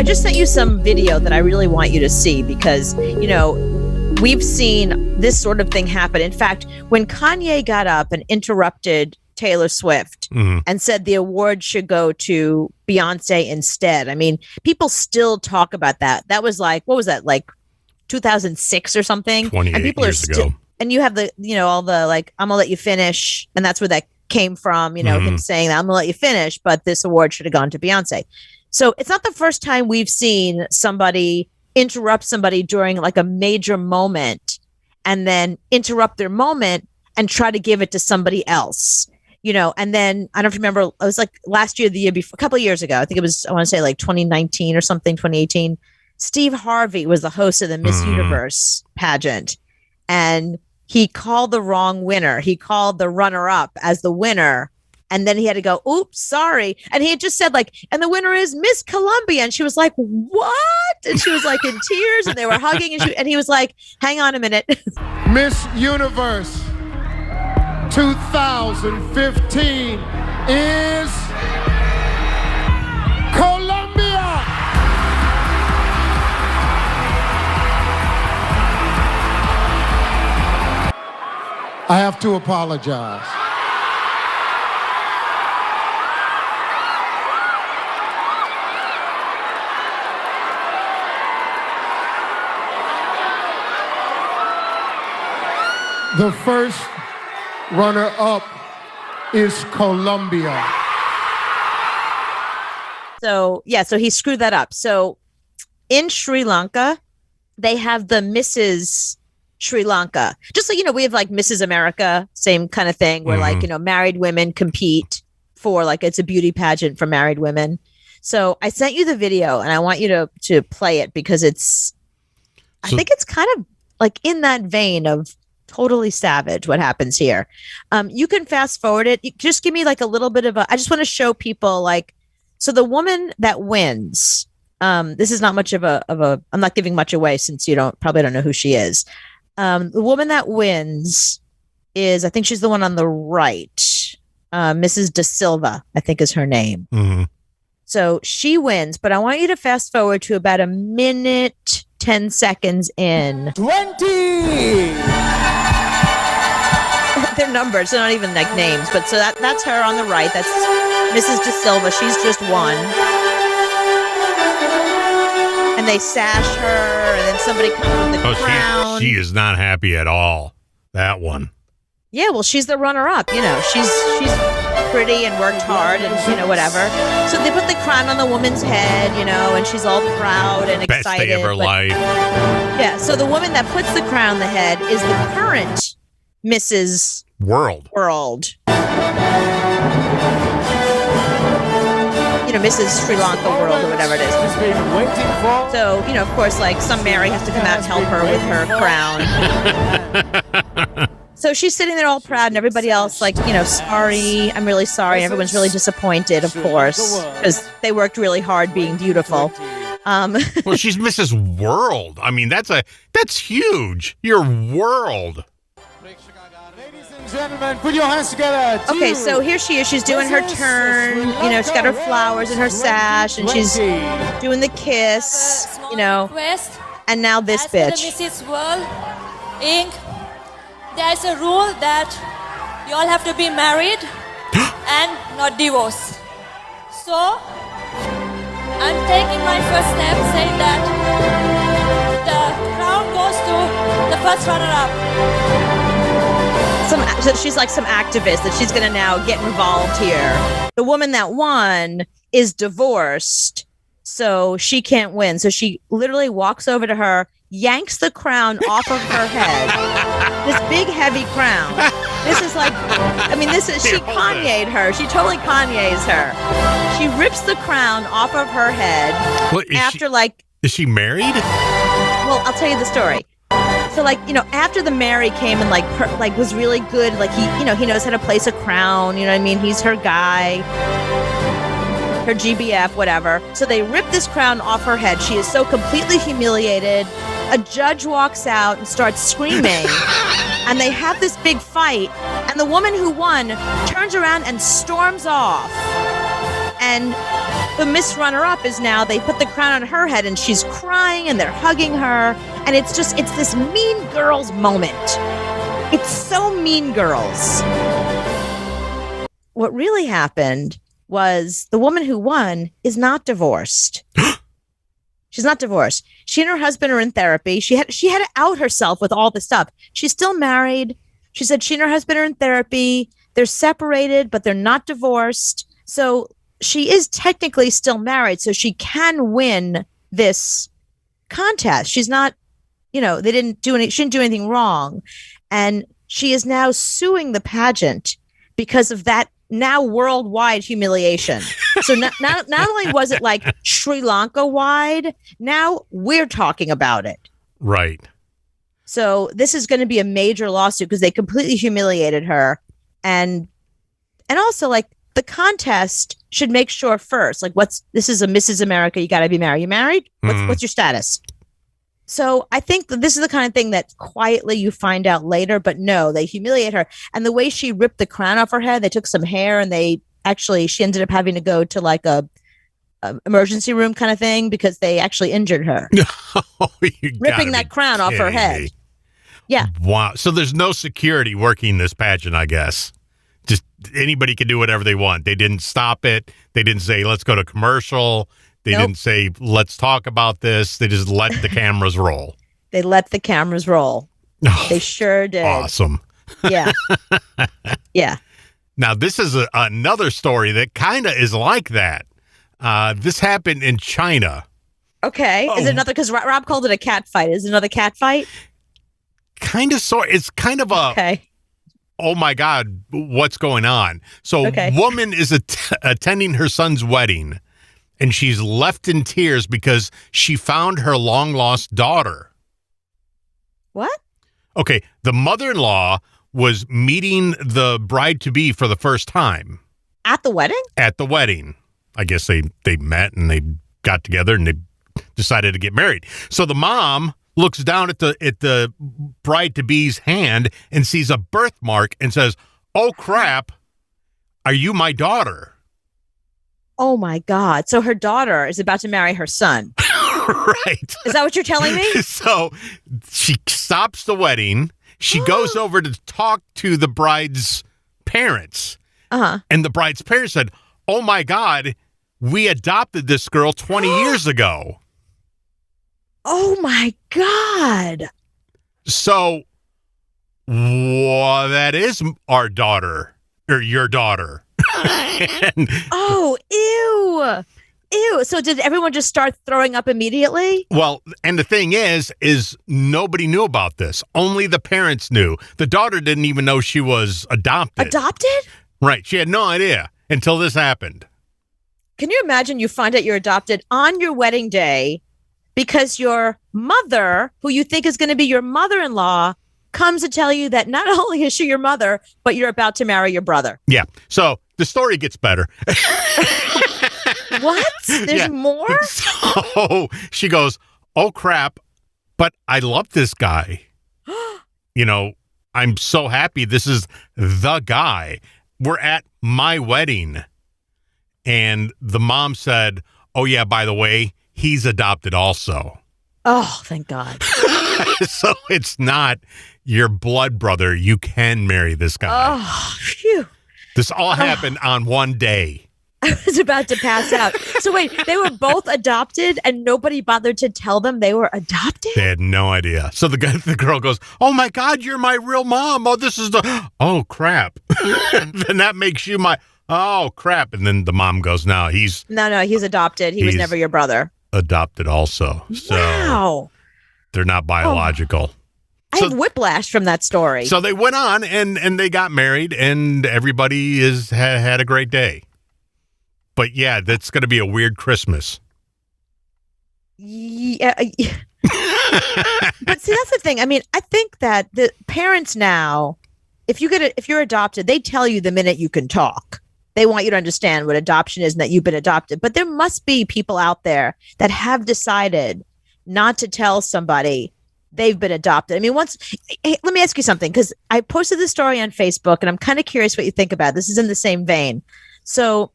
I just sent you some video that I really want you to see because, you know, we've seen this sort of thing happen. In fact, when Kanye got up and interrupted Taylor Swift and said the award should go to Beyonce instead, I mean, people still talk about that. That was like, what was that, like 2006 or something? 28 and people years are still, ago. and you have the, you know, all the like, I'm gonna let you finish. And that's where that came from, you know, him saying that I'm gonna let you finish, but this award should have gone to Beyonce. So it's not the first time we've seen somebody interrupt somebody during like a major moment and then interrupt their moment and try to give it to somebody else, you know. And then I don't remember, it was like last year, the year before, a couple of years ago, I think it was, I want to say like 2019 or something, 2018. Steve Harvey was the host of the Miss Universe pageant, and he called the wrong winner. He called the runner-up as the winner. And then he had to go, oops, sorry. And he had just said like, and the winner is Miss Columbia. And she was like, what? And she was like in tears and they were hugging. And he was like, hang on a minute. Miss Universe 2015 is Colombia. I have to apologize. The first runner-up is Colombia. So, yeah, so he screwed that up. So in Sri Lanka, they have the Mrs. Sri Lanka. Just so you know, we have like Mrs. America, same kind of thing where like, you know, married women compete for like, it's a beauty pageant for married women. So I sent you the video and I want you to play it because it's, I think it's kind of like in that vein of totally savage what happens here. You can fast forward it. Just give me like a little bit of I just want to show people like, so the woman that wins, this is not much of a, I'm not giving much away since you probably don't know who she is. The woman that wins is, I think she's the one on the right. Mrs. Da Silva, I think is her name. So she wins, but I want you to fast forward to about a minute, 10 seconds in. 20! They're numbers, they're not even like names, but so that's her on the right. That's Mrs. Da Silva. She's just won. And they sash her, and then somebody comes with the crown. She is not happy at all. That one. Yeah, well, she's the runner-up. You know, she's pretty and worked hard, and you know, whatever. So they put the crown on the woman's head, you know, and she's all proud and excited. Best day of her life. Yeah. So the woman that puts the crown on the head is the current Mrs. World. You know, Mrs. Sri Lanka World or whatever it is. So, you know, of course, like some Mary has to come out and help her with her crown. So she's sitting there all proud and everybody else like, you know, sorry, I'm really sorry. Everyone's really disappointed, of course, because they worked really hard being beautiful. Well, she's Mrs. World. I mean, that's huge. Your world. Gentlemen, put your hands together. Okay, so here she is. She's doing her turn. You know, she's got her flowers and her sash, and she's doing the kiss. You know, and now this bitch. Mrs. World Inc. There's a rule that you all have to be married and not divorced. So I'm taking my first step, saying that the crown goes to the first runner-up. So she's like some activist that she's going to now get involved here. The woman that won is divorced, so she can't win. So she literally walks over to her, yanks the crown off of her head. This big, heavy crown. This is like, I mean, she Kanye'd her. She totally Kanye's her. She rips the crown off of her head Is she married? Well, I'll tell you the story. So like, you know, after the Mary came and like was really good, like he knows how to place a crown, you know what I mean? He's her guy, her GBF, whatever. So they rip this crown off her head. She is so completely humiliated. A judge walks out and starts screaming and they have this big fight and the woman who won turns around and storms off. And the Miss Runner-Up is now, they put the crown on her head and she's crying and they're hugging her. And it's this Mean Girls moment. It's so Mean Girls. What really happened was the woman who won is not divorced. She's not divorced. She and her husband are in therapy. She had to out herself with all this stuff. She's still married. She said she and her husband are in therapy. They're separated, but they're not divorced. So she is technically still married, so she can win this contest. She's not, she didn't do anything wrong. And she is now suing the pageant because of that now worldwide humiliation. So not only was it like Sri Lanka wide, now we're talking about it. Right. So this is going to be a major lawsuit because they completely humiliated her. And also, like, the contest should make sure first, like, this is a Mrs. America, you got to be married. You married? What's your status? So I think that this is the kind of thing that quietly you find out later, but no, they humiliate her. And the way she ripped the crown off her head, they took some hair and she ended up having to go to like a emergency room kind of thing because they actually injured her. Ripping that crown off her head. Yeah. Wow. So there's no security working this pageant, I guess. Just anybody can do whatever they want. They didn't stop it. They didn't say, let's go to commercial. They didn't say, let's talk about this. They just let the cameras roll. They let the cameras roll. They sure did. Awesome. Yeah. Yeah. Now, this is another story that kind of is like that. This happened in China. Okay. Is it another? Because Rob called it a cat fight. Is it another cat fight? Kind of, sort. It's kind of a... Okay. Oh, my God, what's going on? So woman is attending her son's wedding, and she's left in tears because she found her long-lost daughter. What? Okay, the mother-in-law was meeting the bride-to-be for the first time. At the wedding? At the wedding. I guess they met and they got together and they decided to get married. So the mom looks down at the bride-to-be's hand and sees a birthmark and says, "Oh, crap, are you my daughter?" Oh, my God. So her daughter is about to marry her son. Right. Is that what you're telling me? So she stops the wedding. She goes over to talk to the bride's parents. Uh-huh. And the bride's parents said, "Oh, my God, we adopted this girl 20 years ago." Oh, my God. So, that is our daughter, or your daughter. Oh, ew. Ew. So did everyone just start throwing up immediately? Well, and the thing is nobody knew about this. Only the parents knew. The daughter didn't even know she was adopted. Adopted? Right. She had no idea until this happened. Can you imagine you find out you're adopted on your wedding day because your mother, who you think is going to be your mother-in-law, comes to tell you that not only is she your mother, but you're about to marry your brother? Yeah. So the story gets better. What? There's more? So she goes, "Oh, crap, but I love this guy. I'm so happy this is the guy. We're at my wedding." And the mom said, "Oh, yeah, by the way, he's adopted also." Oh, thank God. So it's not your blood brother. You can marry this guy. Oh, phew. This all happened on one day. I was about to pass out. So wait, they were both adopted and nobody bothered to tell them they were adopted? They had no idea. So the girl goes, "Oh, my God, you're my real mom. Oh, this is oh, crap." Then that makes you my, oh, crap. And then the mom goes, No, he's adopted. He was never your brother. Adopted also. So wow. They're not biological. I have whiplash from that story. So they went on and they got married and everybody had a great day. But yeah, that's going to be a weird Christmas. Yeah. But see, that's the thing. I mean, I think that the parents now, if you're adopted, they tell you the minute you can talk. They want you to understand what adoption is and that you've been adopted. But there must be people out there that have decided not to tell somebody they've been adopted. I mean, let me ask you something, because I posted this story on Facebook and I'm kind of curious what you think about it. This is in the same vein. So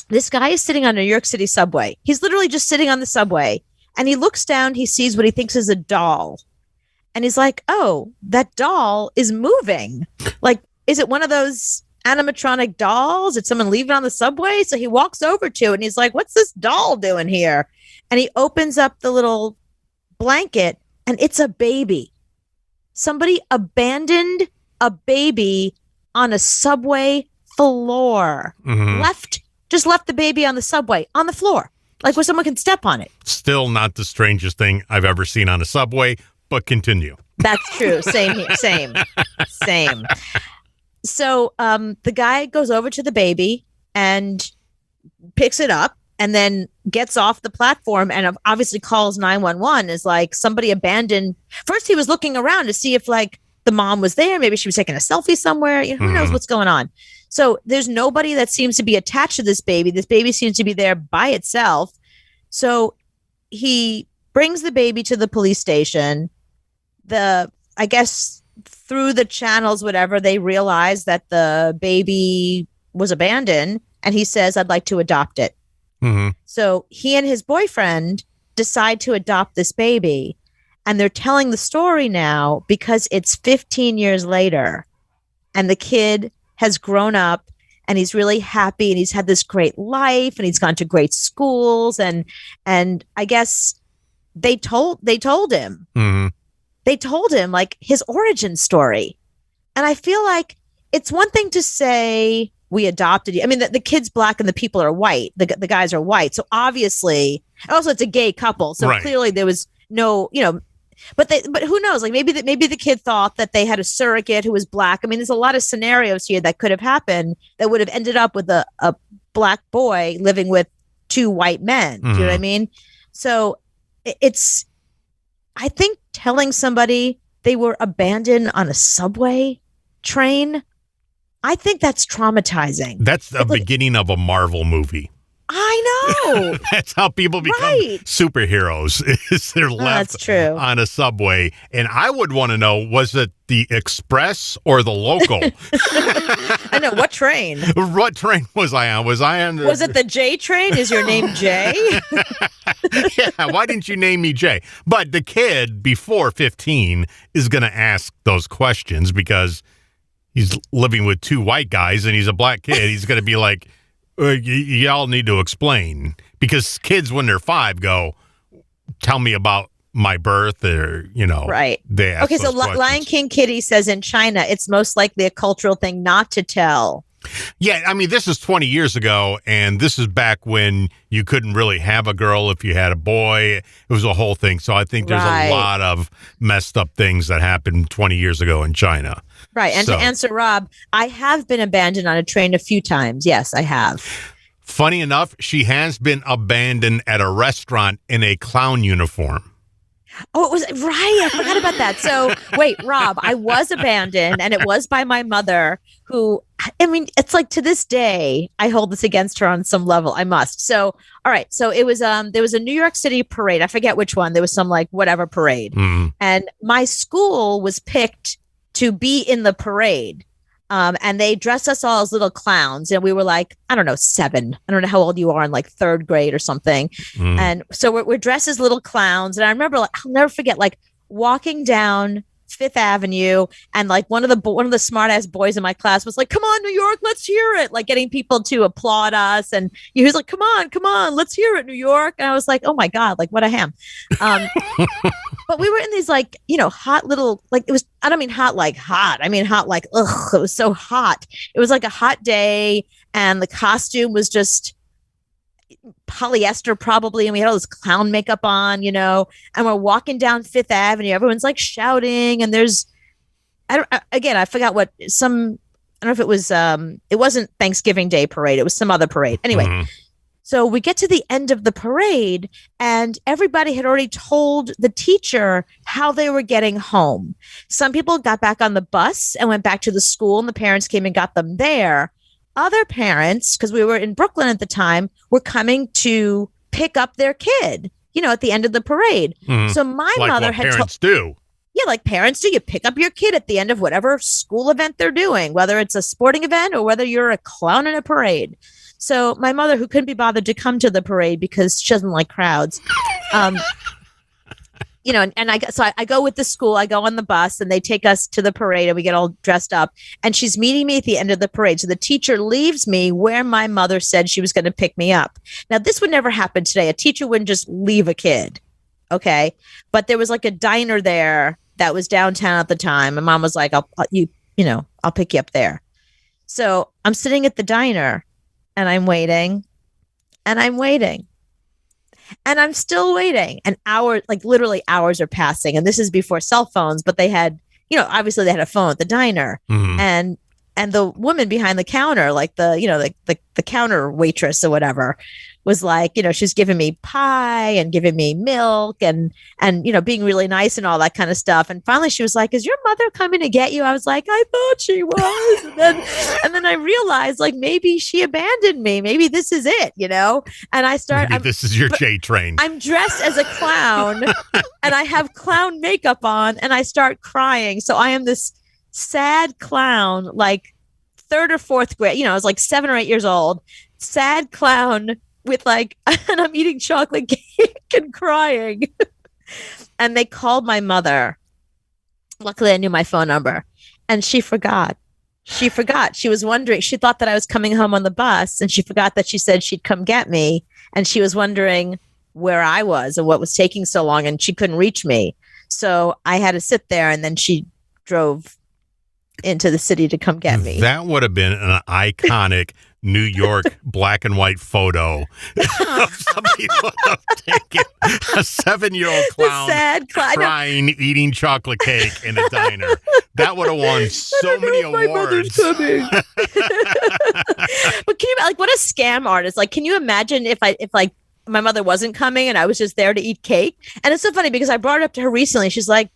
This guy is sitting on a New York City subway. He's literally just sitting on the subway, and he looks down. He sees what he thinks is a doll, and he's like, "Oh, that doll is moving. Like, is it one of those animatronic dolls? Did someone leave it on the subway?" So he walks over to it, and he's like, "What's this doll doing here?" And he opens up the little blanket, and it's a baby. Somebody abandoned a baby on a subway floor. Just left the baby on the subway, on the floor, like where someone can step on it. Still not the strangest thing I've ever seen on a subway, but continue. That's true. Same here. Same. So the guy goes over to the baby and picks it up and then gets off the platform and obviously calls 911. Is like somebody abandoned. First, he was looking around to see if like the mom was there. Maybe she was taking a selfie somewhere. You know, who knows what's going on? So there's nobody that seems to be attached to this baby. This baby seems to be there by itself. So he brings the baby to the police station. I guess through the channels, whatever, they realize that the baby was abandoned, and he says, "I'd like to adopt it." So he and his boyfriend decide to adopt this baby, and they're telling the story now because it's 15 years later, and the kid has grown up, and he's really happy, and he's had this great life, and he's gone to great schools, and I guess they told him. They told him like his origin story. And I feel like it's one thing to say we adopted you. I mean, the kid's black and the people are white. The guys are white. So obviously, also it's a gay couple. So clearly there was no, but who knows? Like maybe the kid thought that they had a surrogate who was black. I mean, there's a lot of scenarios here that could have happened that would have ended up with a black boy living with two white men. Do you know what I mean? So I think telling somebody they were abandoned on a subway train, I think that's traumatizing. That's the beginning of a Marvel movie. I know. That's how people become superheroes. Is they're left on a subway. And I would want to know, was it the express or the local? I know. What train? What train was I on? Was it the J train? Is your name Jay? Yeah, why didn't you name me Jay? But the kid before 15 is going to ask those questions because he's living with two white guys and he's a black kid. He's going to be like, y'all need to explain, because kids when they're 5 go, tell me about my birth, or right. They ask so Lion King Kitty says in China it's most likely a cultural thing not to tell. Yeah, I mean, this is 20 years ago, and this is back when you couldn't really have a girl if you had a boy. It was a whole thing. So I think there's a lot of messed up things that happened 20 years ago in China. Right. And to answer Rob, I have been abandoned on a train a few times. Yes, I have. Funny enough, she has been abandoned at a restaurant in a clown uniform. Oh, it was right. I forgot about that. So wait, Rob, I was abandoned, and it was by my mother, who, I mean, it's like to this day, I hold this against her on some level. I must. So, all right. So it was, there was a New York City parade. I forget which one. There was some like whatever parade. And my school was picked to be in the parade. And they dressed us all as little clowns, and we were like, I don't know, 7. I don't know how old you are, in like 3rd grade or something. And so we're dressed as little clowns. And I remember, like, I'll never forget, like walking down Fifth Avenue, and like one of the smart ass boys in my class was like, "Come on, New York, let's hear it!" Like getting people to applaud us, and he was like, "Come on, let's hear it, New York!" And I was like, "Oh my god, like what a ham!" But we were in these like hot little, like it was. I don't mean hot like hot. I mean hot like ugh. It was so hot. It was like a hot day, and the costume was just polyester probably, and we had all this clown makeup on, and we're walking down Fifth Avenue. Everyone's like shouting, and there's I forgot what I don't know if it was it wasn't Thanksgiving Day parade, it was some other parade. Anyway, so we get to the end of the parade, and everybody had already told the teacher how they were getting home. Some people got back on the bus and went back to the school, and the parents came and got them there. Other parents, because we were in Brooklyn at the time, were coming to pick up their kid, at the end of the parade. So my mother had parents do. Yeah, like parents do. You pick up your kid at the end of whatever school event they're doing, whether it's a sporting event or whether you're a clown in a parade. So my mother, who couldn't be bothered to come to the parade because she doesn't like crowds, and I go with the school. I go on the bus, and they take us to the parade, and we get all dressed up. And she's meeting me at the end of the parade. So the teacher leaves me where my mother said she was going to pick me up. Now, this would never happen today. A teacher wouldn't just leave a kid, okay? But there was like a diner there that was downtown at the time. And Mom was like, I'll pick you up there. So I'm sitting at the diner, and I'm waiting, and I'm waiting. And I'm still waiting. And hours, like literally hours are passing. And this is before cell phones, but they had, obviously they had a phone at the diner. Mm-hmm. And the woman behind the counter, like the counter waitress or whatever, was like, she's giving me pie and giving me milk and being really nice and all that kind of stuff. And finally she was like, is your mother coming to get you? I was like, I thought she was. And then I realized, like, maybe she abandoned me. Maybe this is it, And I start. This is your J train. I'm dressed as a clown and I have clown makeup on and I start crying. So I am this sad clown, like third or fourth grade. I was like 7 or 8 years old. Sad clown with and I'm eating chocolate cake and crying. And they called my mother. Luckily, I knew my phone number. And she forgot. She was wondering. She thought that I was coming home on the bus. And she forgot that she said she'd come get me. And she was wondering where I was and what was taking so long. And she couldn't reach me. So I had to sit there. And then she drove into the city to come get me. That would have been an iconic New York black and white photo of somebody taking a 7-year-old clown, sad clown crying, eating chocolate cake in a diner. That would have won so many awards. My mother's coming. But can you, what a scam artist? Like, can you imagine if my mother wasn't coming and I was just there to eat cake? And it's so funny because I brought it up to her recently. She's like,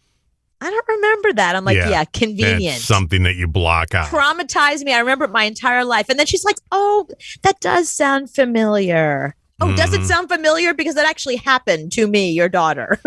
I don't remember that. I'm like, yeah, convenient. That's something that you block out. Traumatized me. I remember it my entire life. And then she's like, oh, that does sound familiar. Oh, does it sound familiar? Because that actually happened to me, your daughter.